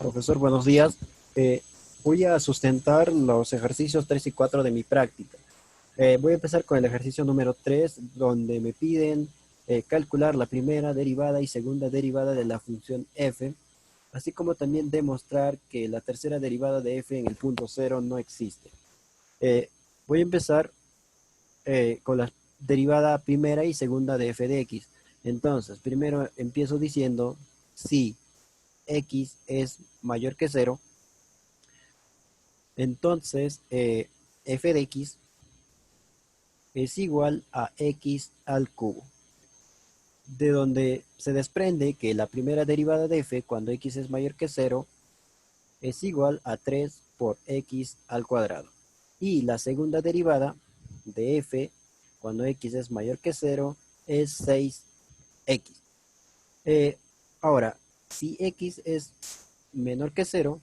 Profesor, buenos días. Eh, Voy a sustentar los ejercicios 3 y 4 de mi práctica. Voy a empezar con el ejercicio número 3, donde me piden calcular la primera derivada y segunda derivada de la función f, así como también demostrar que la tercera derivada de f en el punto cero no existe. Eh, Voy a empezar con la derivada primera y segunda de f de x. Entonces, primero empiezo diciendo si x es mayor que cero. Entonces, f de x es igual a x al cubo, de donde se desprende que la primera derivada de f cuando x es mayor que cero es igual a 3 por x al cuadrado. Y la segunda derivada de f cuando x es mayor que cero es 6x. Ahora, si x es menor que cero,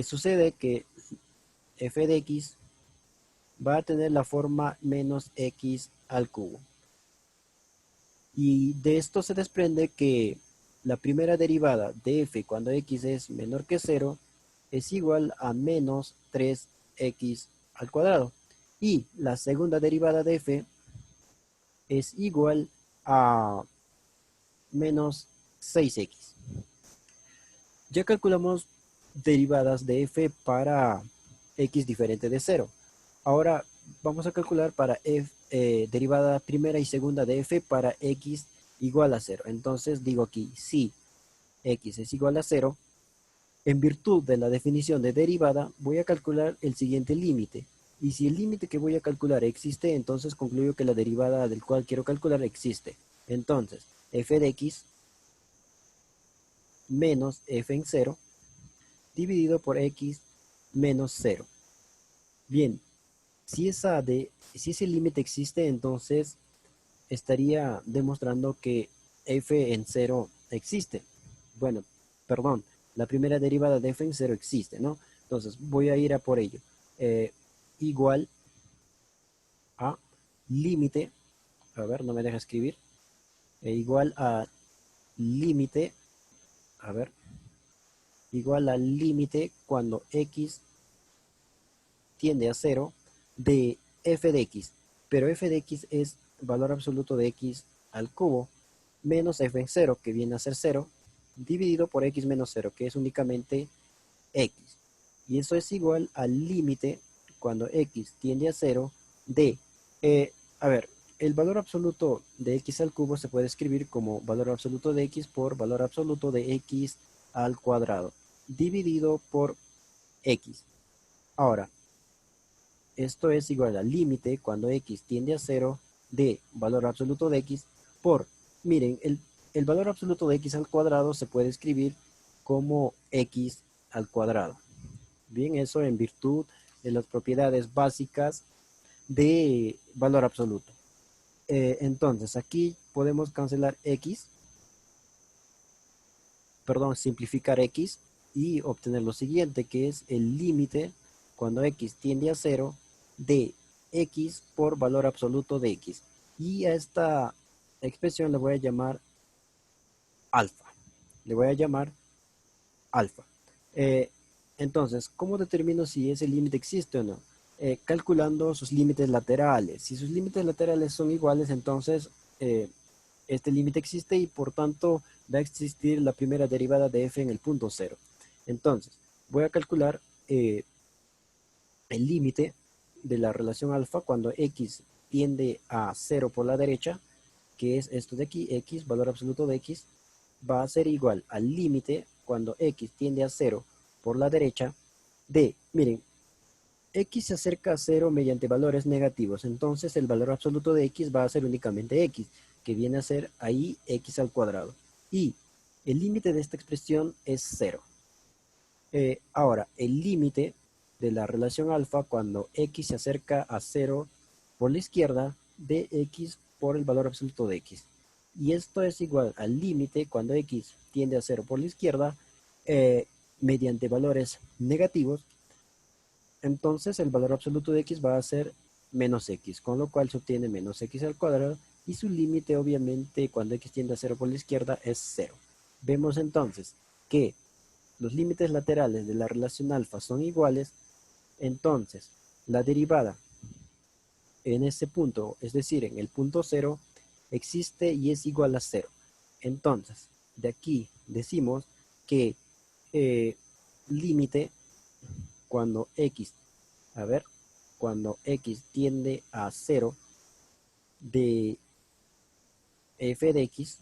sucede que f de x va a tener la forma menos x al cubo. Y de esto se desprende que la primera derivada de f cuando x es menor que cero es igual a menos 3x al cuadrado. Y la segunda derivada de f es igual a menos 6x. Ya calculamos derivadas de f para x diferente de cero. Ahora vamos a calcular para derivada primera y segunda de f para x igual a cero. Entonces digo aquí, si x es igual a cero, en virtud de la definición de derivada, voy a calcular el siguiente límite. Y si el límite que voy a calcular existe, entonces concluyo que la derivada del cual quiero calcular existe. Entonces, f de x menos f en cero dividido por x menos cero. Bien, si ese límite existe, entonces estaría demostrando que f en cero existe. Bueno, perdón, la primera derivada de f en cero existe, ¿no? Entonces voy a ir a por ello. Eh, Igual a límite, a ver, no me deja escribir, igual a límite, a ver, igual al límite cuando x tiende a cero de f de x, pero f de x es valor absoluto de x al cubo menos f en cero, que viene a ser cero, dividido por x menos cero, que es únicamente x. Y eso es igual al límite cuando x tiende a cero de, a ver, el valor absoluto de x al cubo se puede escribir como valor absoluto de x por valor absoluto de x al cuadrado, dividido por x. Ahora, esto es igual al límite cuando x tiende a cero de valor absoluto de x por, miren, el valor absoluto de x al cuadrado se puede escribir como x al cuadrado. Bien, eso en virtud de las propiedades básicas de valor absoluto. Entonces, aquí podemos cancelar x, perdón, simplificar x y obtener lo siguiente, que es el límite cuando x tiende a cero de x por valor absoluto de x. Y a esta expresión le voy a llamar alfa. Le voy a llamar alfa. Eh, entonces, ¿cómo determino si ese límite existe o no? Calculando sus límites laterales. Si sus límites laterales son iguales, entonces este límite existe y por tanto va a existir la primera derivada de f en el punto cero. Entonces, voy a calcular el límite de la relación alfa cuando x tiende a cero por la derecha, que es esto de aquí, x, valor absoluto de x, va a ser igual al límite cuando x tiende a cero por la derecha de, miren, x se acerca a cero mediante valores negativos, entonces el valor absoluto de x va a ser únicamente x, que viene a ser ahí x al cuadrado. Y el límite de esta expresión es cero. Ahora, el límite de la relación alfa cuando x se acerca a cero por la izquierda de x por el valor absoluto de x. Y esto es igual al límite cuando x tiende a cero por la izquierda mediante valores negativos. Entonces el valor absoluto de x va a ser menos x, con lo cual se obtiene menos x al cuadrado y su límite obviamente cuando x tiende a cero por la izquierda es cero. Vemos entonces que los límites laterales de la relación alfa son iguales, entonces la derivada en ese punto, es decir, en el punto 0, existe y es igual a 0. Entonces, de aquí decimos que límite cuando x, cuando x tiende a 0 de f de x,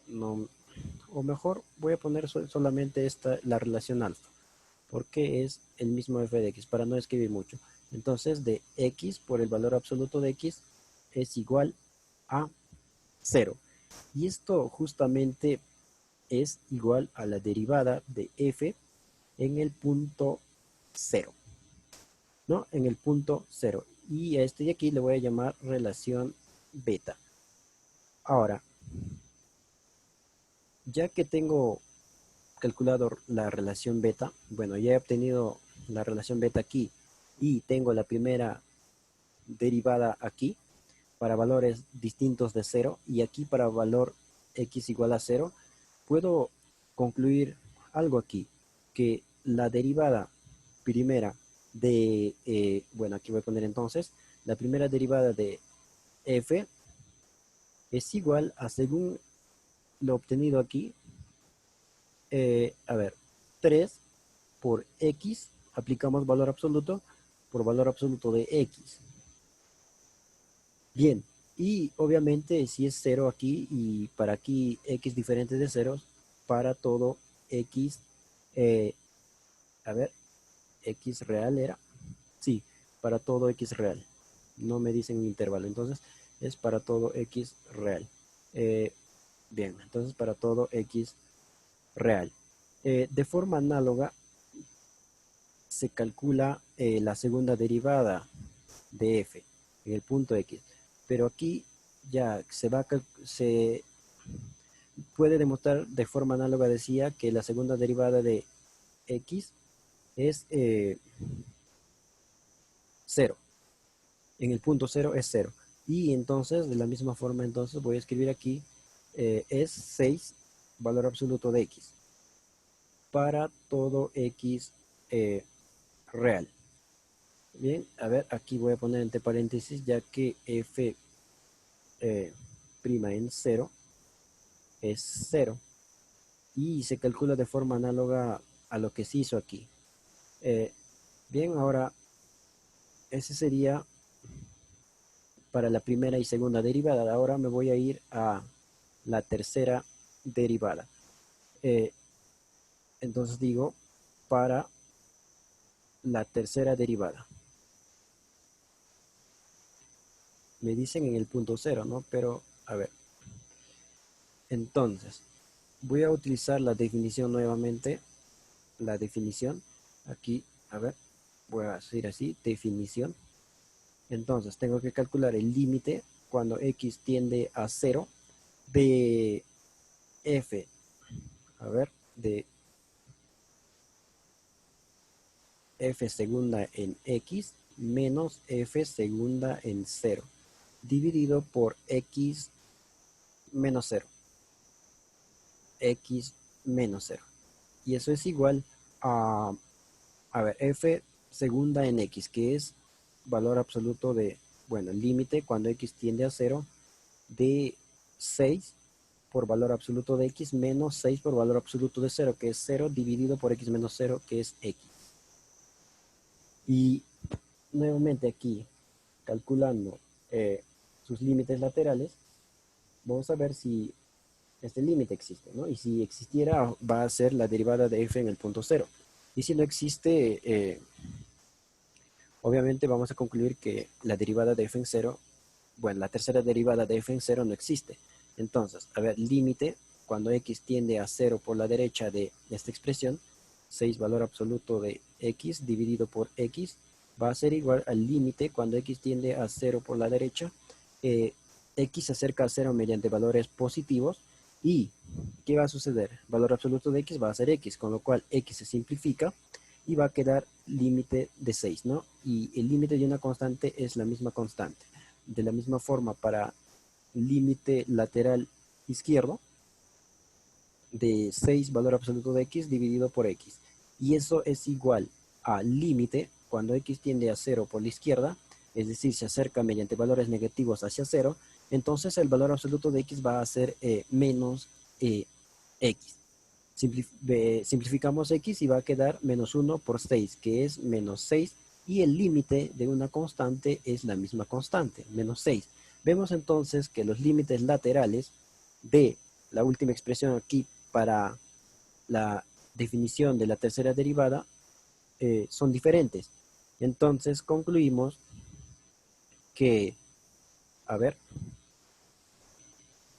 no, o mejor voy a poner solamente la relación alfa, porque es el mismo f de x, para no escribir mucho. Entonces, de x por el valor absoluto de x es igual a 0. Y esto justamente es igual a la derivada de f en el punto 0, ¿no? En el punto 0. Y a este de aquí le voy a llamar relación beta. Ahora, ya que tengo calculado la relación beta, bueno, ya he obtenido la relación beta aquí y tengo la primera derivada aquí para valores distintos de 0 y aquí para valor x igual a 0, puedo concluir algo aquí, que la derivada primera de, bueno, aquí voy a poner entonces, la primera derivada de f es igual a, según lo obtenido aquí, 3 por x, aplicamos valor absoluto, por valor absoluto de x. Bien, y obviamente si es 0 aquí y para aquí x diferente de ceros, para todo x, eh, x real era, sí, para todo x real, no me dicen un intervalo, entonces es para todo x real. Bien, entonces para todo x real. De forma análoga, se calcula la segunda derivada de f en el punto x, pero aquí ya se puede demostrar de forma análoga, decía, que la segunda derivada de x es 0, en el punto 0 es 0, y entonces de la misma forma entonces voy a escribir aquí es 6 valor absoluto de x para todo x real. Bien, aquí voy a poner entre paréntesis, ya que f prima en 0 es 0 y se calcula de forma análoga a lo que se hizo aquí. Bien, ahora ese sería para la primera y segunda derivada. Ahora me voy a ir a la tercera derivada. Entonces digo, para la tercera derivada. Me dicen en el punto 0, ¿no? Pero, entonces, voy a utilizar la definición nuevamente. La definición, aquí, voy a decir así, definición. Entonces, tengo que calcular el límite cuando x tiende a 0 de f, de f segunda en x menos f segunda en 0, dividido por x menos 0, x menos 0. Y eso es igual a f segunda en x, que es valor absoluto de, bueno, el límite cuando x tiende a 0 de 6 por valor absoluto de x menos 6 por valor absoluto de 0, que es 0 dividido por x menos 0, que es x. Y nuevamente aquí, calculando sus límites laterales, vamos a ver si este límite existe, ¿no? Y si existiera, va a ser la derivada de f en el punto 0. Y si no existe, obviamente vamos a concluir que la derivada de f en 0, bueno, la tercera derivada de f en 0 no existe. Entonces, límite, cuando x tiende a 0 por la derecha de esta expresión, 6 valor absoluto de x dividido por x, va a ser igual al límite cuando x tiende a 0 por la derecha, x se acerca a 0 mediante valores positivos, y ¿qué va a suceder? Valor absoluto de x va a ser x, con lo cual x se simplifica y va a quedar límite de 6, ¿no? Y el límite de una constante es la misma constante. De la misma forma, para límite lateral izquierdo, de 6 valor absoluto de x dividido por x. Y eso es igual al límite cuando x tiende a 0 por la izquierda, es decir, se acerca mediante valores negativos hacia 0, entonces el valor absoluto de x va a ser menos x. Simplificamos x y va a quedar menos 1 por 6, que es menos 6, y el límite de una constante es la misma constante, menos 6. Vemos entonces que los límites laterales de la última expresión aquí para la definición de la tercera derivada son diferentes. Entonces concluimos que, a ver,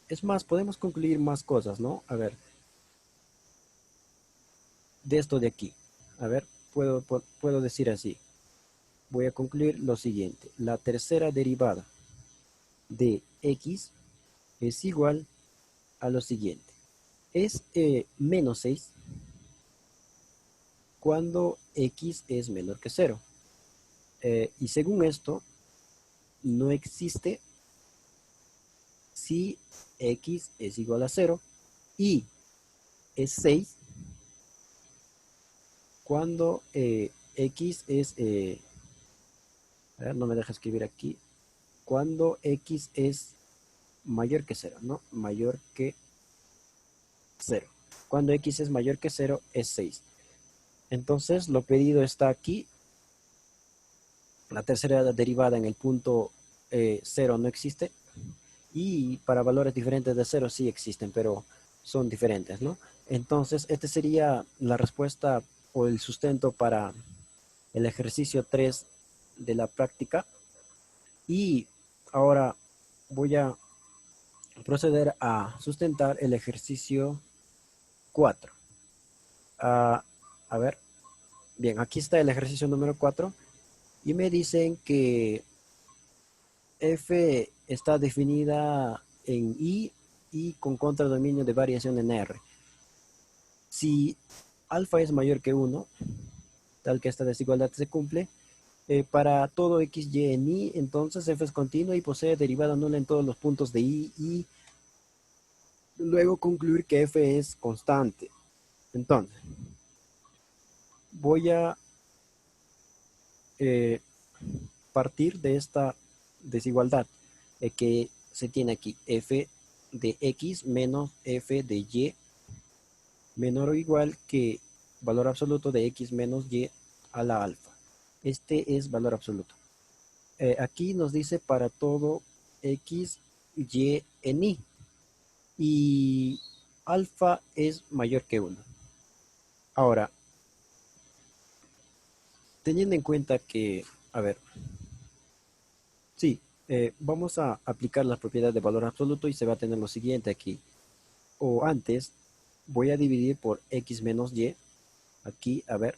es más, podemos concluir más cosas, ¿no? A ver, de esto de aquí. A ver, puedo decir así. Voy a concluir lo siguiente. La tercera derivada de x es igual a lo siguiente. Es menos 6 cuando x es menor que 0. Y según esto, no existe si x es igual a 0 y es 6 cuando x es, a ver, no me deja escribir aquí, cuando x es mayor que 0, ¿no? Mayor que 0. Cuando x es mayor que 0 es 6. Entonces lo pedido está aquí. La tercera derivada en el punto 0 no existe. Y para valores diferentes de 0 sí existen, pero son diferentes, ¿no? Entonces, este sería la respuesta o el sustento para el ejercicio 3 de la práctica. Y ahora voy a proceder a sustentar el ejercicio 4. A ver, bien, aquí está el ejercicio número 4 y me dicen que f está definida en I y con contradominio de variación en R. Si alfa es mayor que 1, tal que esta desigualdad se cumple, para todo x, y en I, entonces f es continua y posee derivada nula en todos los puntos de I, y luego concluir que f es constante. Entonces, voy a partir de esta desigualdad que se tiene aquí, f de x menos f de y menor o igual que valor absoluto de x menos y a la alfa. Este es valor absoluto. Aquí nos dice para todo x, y en i. Y alfa es mayor que 1. Ahora, teniendo en cuenta que, a ver, sí, vamos a aplicar las propiedades de valor absoluto y se va a tener lo siguiente aquí. O antes, voy a dividir por x menos y. Aquí, a ver,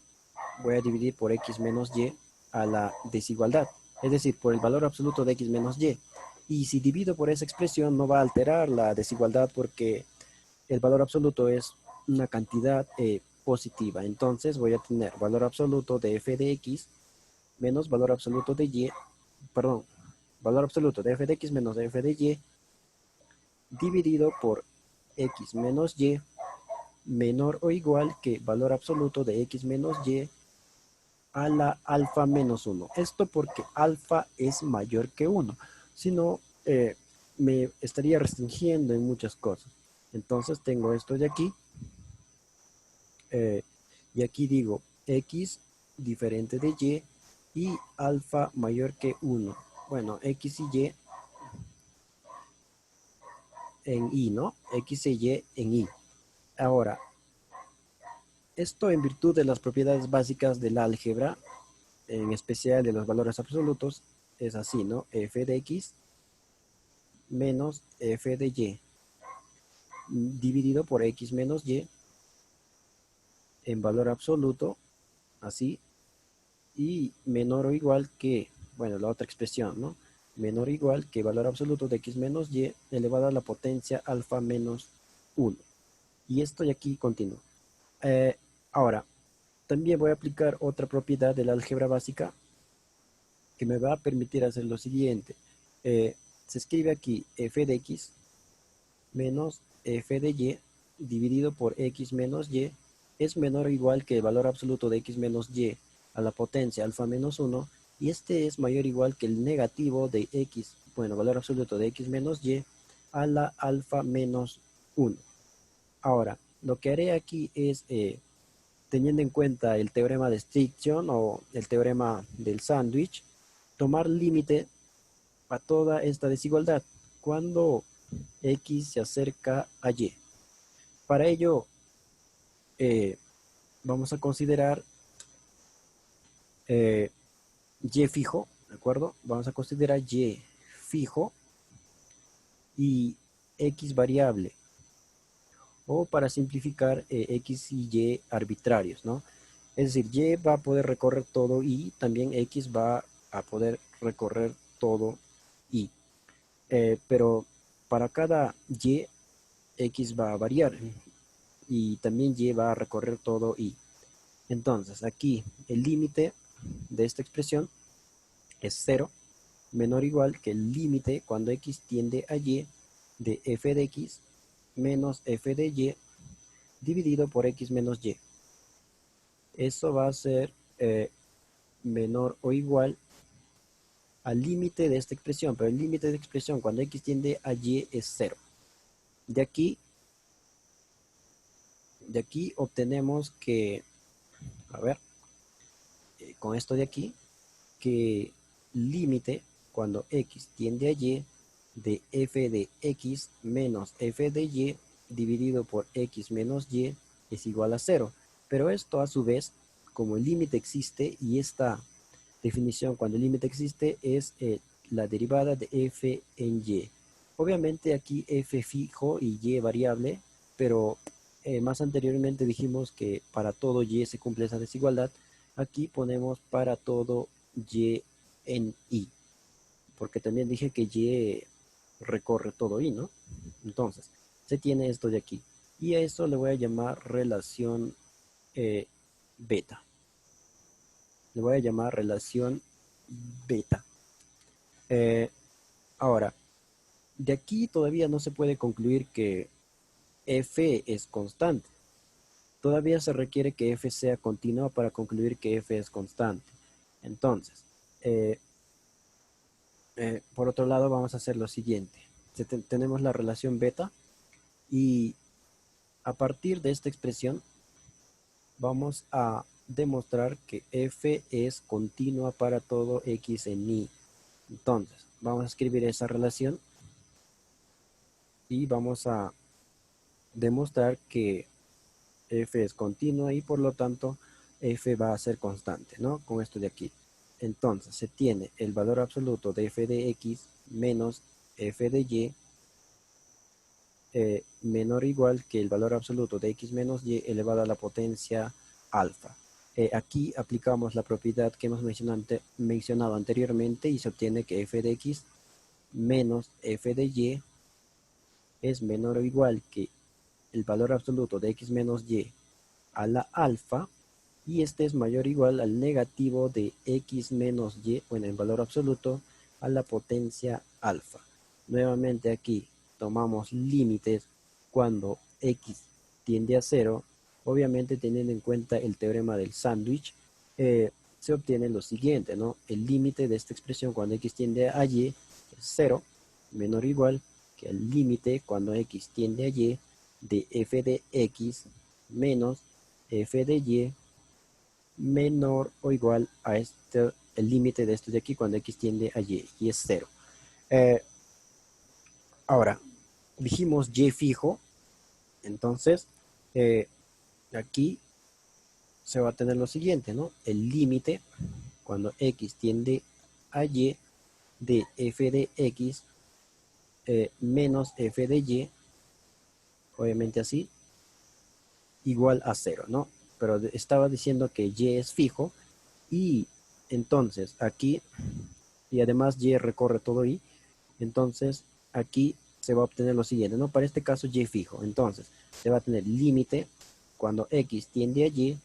voy a dividir por x menos y a la desigualdad, es decir, por el valor absoluto de x menos y. Y si divido por esa expresión no va a alterar la desigualdad porque el valor absoluto es una cantidad positiva. Entonces voy a tener valor absoluto de f de x menos valor absoluto de y, perdón, valor absoluto de f de x menos de f de y dividido por x menos y menor o igual que valor absoluto de x menos y a la alfa menos 1. Esto porque alfa es mayor que 1. Si no, me estaría restringiendo en muchas cosas. Entonces tengo esto de aquí. Y aquí digo x diferente de y alfa mayor que 1. Bueno, x y y en i, ¿no? X y y en i. Ahora, esto en virtud de las propiedades básicas del álgebra, en especial de los valores absolutos, es así, ¿no? F de x menos f de y dividido por x menos y en valor absoluto, así, y menor o igual que, bueno, la otra expresión, ¿no? Menor o igual que valor absoluto de x menos y elevado a la potencia alfa menos 1. Y esto de aquí continúa. Ahora, también voy a aplicar otra propiedad de la álgebra básica que me va a permitir hacer lo siguiente. Se escribe aquí f de x menos f de y dividido por x menos y es menor o igual que el valor absoluto de x menos y a la potencia alfa menos 1, y este es mayor o igual que el negativo de x, bueno, valor absoluto de x menos y a la alfa menos 1. Ahora, lo que haré aquí es, teniendo en cuenta el teorema de Strickson o el teorema del sándwich, tomar límite a toda esta desigualdad cuando x se acerca a y. Para ello, vamos a considerar y fijo, ¿de acuerdo? Vamos a considerar y fijo y x variable, o para simplificar, x y y arbitrarios, ¿no? Es decir, y va a poder recorrer todo y también x va a poder recorrer todo y. Pero para cada y, x va a variar y también y va a recorrer todo y. Entonces, aquí el límite de esta expresión es 0, menor o igual que el límite cuando x tiende a y de f de x menos f de y dividido por x menos y. Eso va a ser menor o igual al límite de esta expresión, pero el límite de la expresión cuando x tiende a y es 0. De aquí obtenemos que, a ver, con esto de aquí, que límite cuando x tiende a y de f de x menos f de y dividido por x menos y es igual a 0. Pero esto a su vez, como el límite existe, y esta definición cuando el límite existe es la derivada de f en y. Obviamente aquí f fijo y y variable, pero más anteriormente dijimos que para todo y se cumple esa desigualdad. Aquí ponemos para todo y en i, porque también dije que y recorre todo i, ¿no? Entonces, se tiene esto de aquí. Y a eso le voy a llamar relación beta. Le voy a llamar relación beta. Ahora, de aquí todavía no se puede concluir que f es constante. Todavía se requiere que f sea continua para concluir que f es constante. Entonces, por otro lado, vamos a hacer lo siguiente. Tenemos la relación beta y a partir de esta expresión vamos a demostrar que f es continua para todo x en i. Entonces, vamos a escribir esa relación y vamos a demostrar que f es continua y por lo tanto f va a ser constante, ¿no? Con esto de aquí. Entonces se tiene el valor absoluto de f de x menos f de y menor o igual que el valor absoluto de x menos y elevado a la potencia alfa. Aquí aplicamos la propiedad que hemos mencionado anteriormente y se obtiene que f de x menos f de y es menor o igual que el valor absoluto de x menos y a la alfa, y este es mayor o igual al negativo de x menos y, bueno, en valor absoluto, a la potencia alfa. Nuevamente aquí tomamos límites cuando x tiende a 0, obviamente teniendo en cuenta el teorema del sándwich, se obtiene lo siguiente, ¿no? El límite de esta expresión cuando x tiende a y es 0, menor o igual que el límite cuando x tiende a y de f de x menos f de y menor o igual a el límite de esto de aquí cuando x tiende a y es 0. Ahora, dijimos y fijo, entonces aquí se va a tener lo siguiente, ¿no? El límite cuando x tiende a y de f de x menos f de y, obviamente así, igual a 0, ¿no? Pero estaba diciendo que y es fijo y entonces aquí, y además y recorre todo y, entonces aquí se va a obtener lo siguiente, ¿no? Para este caso y fijo, entonces se va a tener límite cuando x tiende a y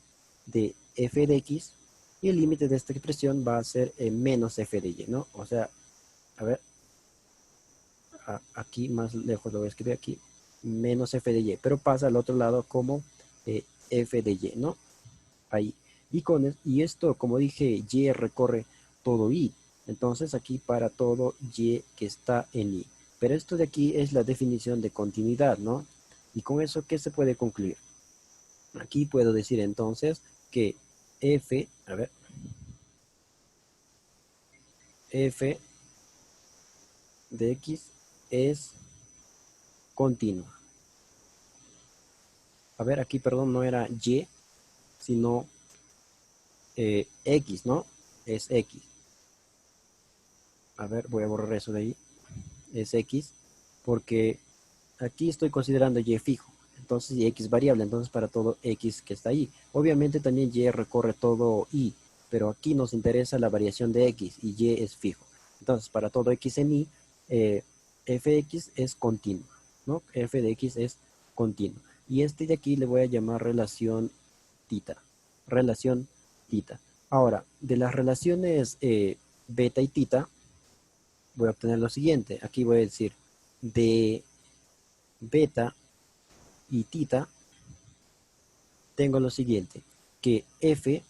de f de x y el límite de esta expresión va a ser menos f de y, ¿no? O sea, a ver, aquí más lejos lo voy a escribir aquí, menos f de y, pero pasa al otro lado como f de y, ¿no? Ahí. Y esto, como dije, y recorre todo y. Entonces aquí para todo y que está en y. Pero esto de aquí es la definición de continuidad, ¿no? Y con eso, ¿qué se puede concluir? Aquí puedo decir entonces que f, a ver, f de x es continua. A ver, aquí, perdón, no era y, sino x, ¿no? Es x. A ver, voy a borrar eso de ahí. Es x, porque aquí estoy considerando y fijo. Entonces, y x variable, entonces para todo x que está ahí. Obviamente también y recorre todo y, pero aquí nos interesa la variación de x y y es fijo. Entonces, para todo x en y, fx es continuo, ¿no? F de x es continuo. Y este de aquí le voy a llamar relación tita. Relación tita. Ahora, de las relaciones beta y tita, voy a obtener lo siguiente. Aquí voy a decir de beta y tita, tengo lo siguiente, que f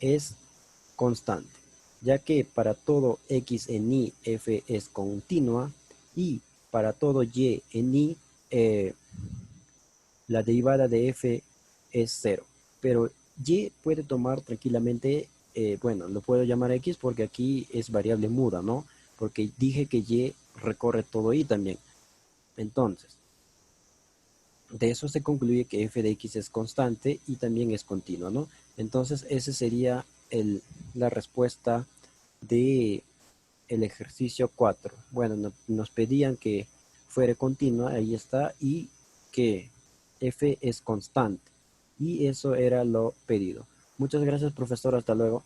es constante, ya que para todo x en y, f es continua, y para todo y en y, la derivada de f es cero. Pero y puede tomar tranquilamente, bueno, lo puedo llamar x porque aquí es variable muda, ¿no? Porque dije que y recorre todo y también. Entonces, de eso se concluye que f de x es constante y también es continua, ¿no? Entonces, ese sería la respuesta de el ejercicio 4. Bueno, nos pedían que fuera continua, ahí está, y que f es constante. Y eso era lo pedido. Muchas gracias, profesor. Hasta luego.